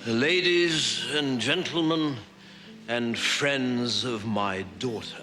Ladies and gentlemen, and friends of my daughter.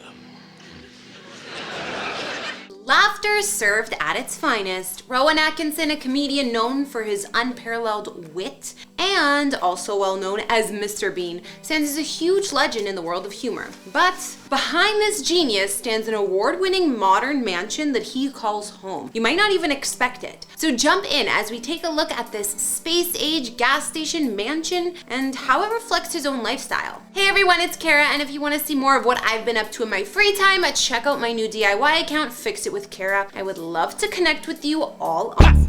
Laughter served at its finest. Rowan Atkinson, a comedian known for his unparalleled wit and also well known as Mr. Bean, stands as a huge legend in the world of humor. But behind this genius stands an award-winning modern mansion that he calls home. You might not even expect it. So jump in as we take a look at this space-age gas station mansion and how it reflects his own lifestyle. Hey everyone, it's Kara, and if you want to see more of what I've been up to in my free time, check out my new DIY account, Fix It with Kara. I would love to connect with you all on.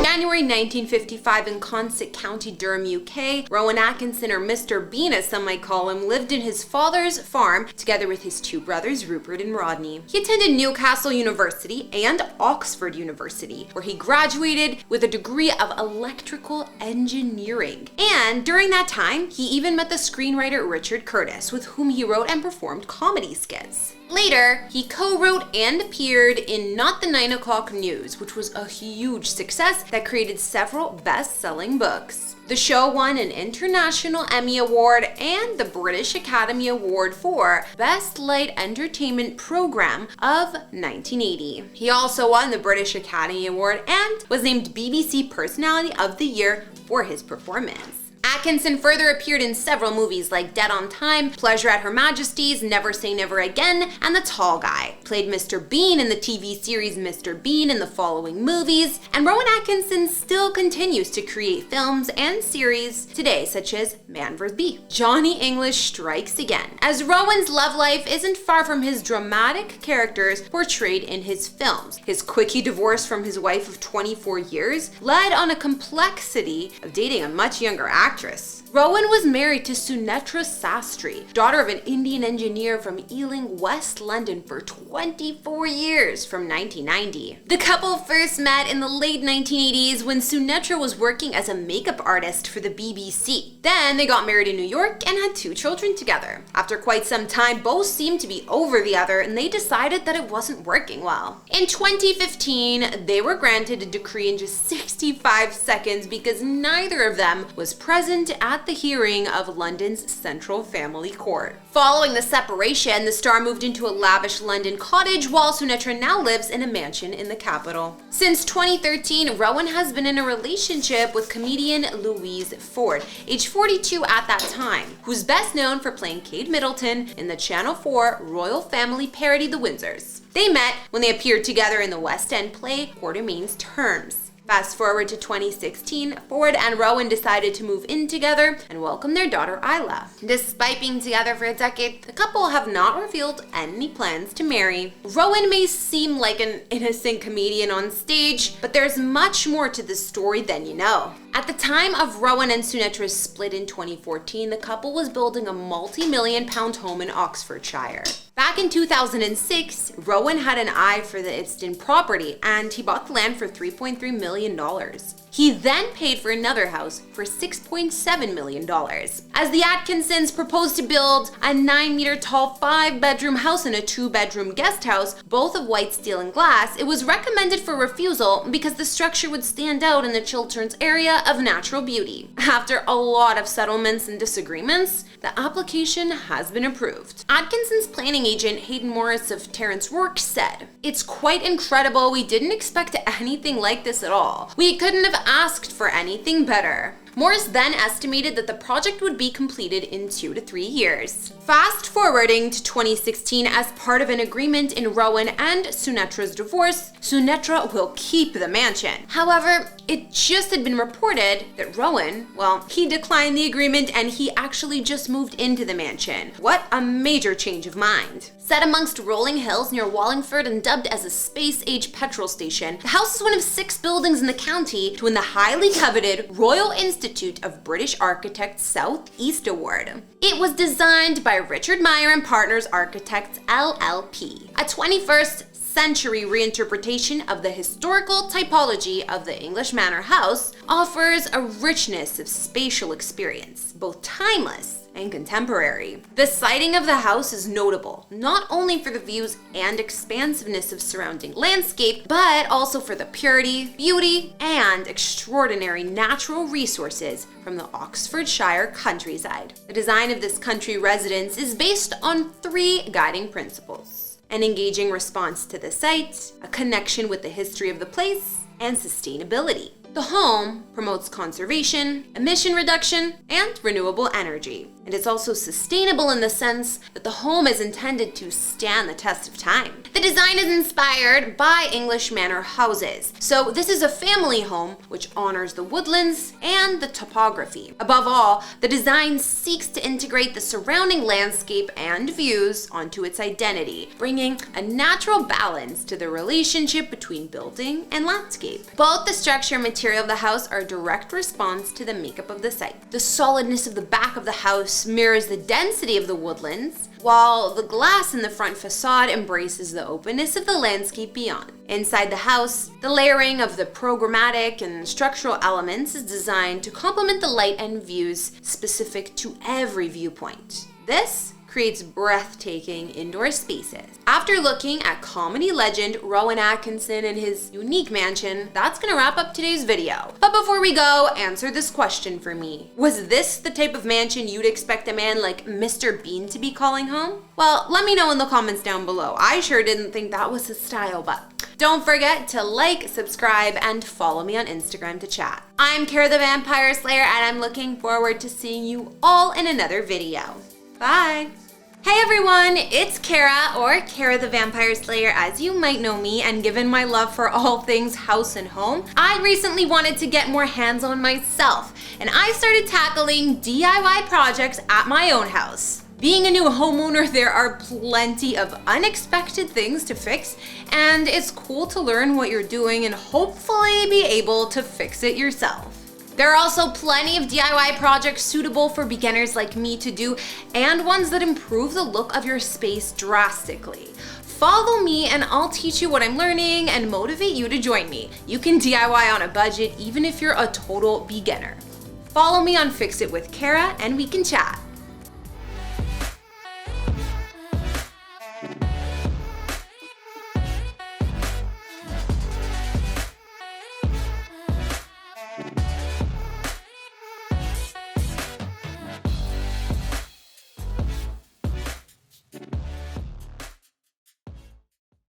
January 1955 in Consett County, Durham, UK, Rowan Atkinson, or Mr. Bean as some might call him, lived in his father's farm together with his two brothers, Rupert and Rodney. He attended Newcastle University and Oxford University, where he graduated with a degree of electrical engineering. And during that time, he even met the screenwriter Richard Curtis, with whom he wrote and performed comedy skits. Later, he co-wrote and appeared in Not the 9 O'Clock News, which was a huge success that created several best-selling books. The show won an International Emmy Award and the British Academy Award for Best Light Entertainment Program of 1980. He also won the British Academy Award and was named BBC Personality of the Year for his performance. Atkinson further appeared in several movies like Dead on Time, Pleasure at Her Majesty's, Never Say Never Again, and The Tall Guy. Played Mr. Bean in the TV series Mr. Bean in the following movies, and Rowan Atkinson still continues to create films and series today, such as Man vs. Bee. Johnny English strikes again, as Rowan's love life isn't far from his dramatic characters portrayed in his films. His quickie divorce from his wife of 24 years led on a complexity of dating a much younger actress. Rowan was married to Sunetra Sastry, daughter of an Indian engineer from Ealing, West London, for 24 years from 1990. The couple first met in the late 1980s when Sunetra was working as a makeup artist for the BBC. Then they got married in New York and had 2 children together. After quite some time, both seemed to be over the other and they decided that it wasn't working well. In 2015, they were granted a decree in just 65 seconds because neither of them was present at the hearing of London's Central Family Court. Following the separation, the star moved into a lavish London cottage while Sunetra now lives in a mansion in the capital. Since 2013, Rowan has been in a relationship with comedian Louise Ford, age 42 at that time, who's best known for playing Kate Middleton in the Channel 4 royal family parody The Windsors. They met when they appeared together in the West End play Quartermain's Terms. Fast forward to 2016, Ford and Rowan decided to move in together and welcome their daughter Isla. Despite being together for a decade, the couple have not revealed any plans to marry. Rowan may seem like an innocent comedian on stage, but there's much more to this story than you know. At the time of Rowan and Sunetra's split in 2014, the couple was building a multi-million-pound home in Oxfordshire. Back in 2006, Rowan had an eye for the Ipsden property and he bought the land for $3.3 million. He then paid for another house for $6.7 million. As the Atkinsons proposed to build a 9-meter tall 5-bedroom house and a 2-bedroom guest house, both of white steel and glass, it was recommended for refusal because the structure would stand out in the Chilterns area of natural beauty. After a lot of settlements and disagreements, the application has been approved. Atkinson's planning agent Hayden Morris of Terrence Rourke said, "It's quite incredible. We didn't expect anything like this at all. We couldn't have asked for anything better. Morris then estimated that the project would be completed in 2 to 3 years. Fast forwarding to 2016, as part of an agreement in Rowan and Sunetra's divorce, Sunetra will keep the mansion. However, it just had been reported that Rowan, well, he declined the agreement and he actually just moved into the mansion. What a major change of mind. Set amongst rolling hills near Wallingford and dubbed as a space-age petrol station, the house is one of 6 buildings in the county to win the highly coveted Royal Institute of British Architects Southeast Award. It was designed by Richard Meyer and Partners Architects LLP, a 21st century reinterpretation of the historical typology of the English manor house, offers a richness of spatial experience, both timeless and contemporary. The siting of the house is notable, not only for the views and expansiveness of surrounding landscape, but also for the purity, beauty, and extraordinary natural resources from the Oxfordshire countryside. The design of this country residence is based on 3 guiding principles: an engaging response to the site, a connection with the history of the place, and sustainability. The home promotes conservation, emission reduction, and renewable energy. And it's also sustainable in the sense that the home is intended to stand the test of time. The design is inspired by English manor houses. So this is a family home which honors the woodlands and the topography. Above all, the design seeks to integrate the surrounding landscape and views onto its identity, bringing a natural balance to the relationship between building and landscape. Both the structure and material of the house are a direct response to the makeup of the site. The solidness of the back of the house mirrors the density of the woodlands, while the glass in the front facade embraces the openness of the landscape beyond. Inside the house, the layering of the programmatic and structural elements is designed to complement the light and views specific to every viewpoint. This creates breathtaking indoor spaces. After looking at comedy legend Rowan Atkinson and his unique mansion, that's gonna wrap up today's video. But before we go, answer this question for me. Was this the type of mansion you'd expect a man like Mr. Bean to be calling home? Well, let me know in the comments down below. I sure didn't think that was his style, but don't forget to like, subscribe, and follow me on Instagram to chat. I'm Kara the Vampire Slayer, and I'm looking forward to seeing you all in another video. Bye! Hey everyone, it's Kara, or Kara the Vampire Slayer as you might know me, and given my love for all things house and home, I recently wanted to get more hands-on myself, and I started tackling DIY projects at my own house. Being a new homeowner, there are plenty of unexpected things to fix, and it's cool to learn what you're doing and hopefully be able to fix it yourself. There are also plenty of DIY projects suitable for beginners like me to do, and ones that improve the look of your space drastically. Follow me and I'll teach you what I'm learning and motivate you to join me. You can DIY on a budget even if you're a total beginner. Follow me on Fix It with Kara and we can chat.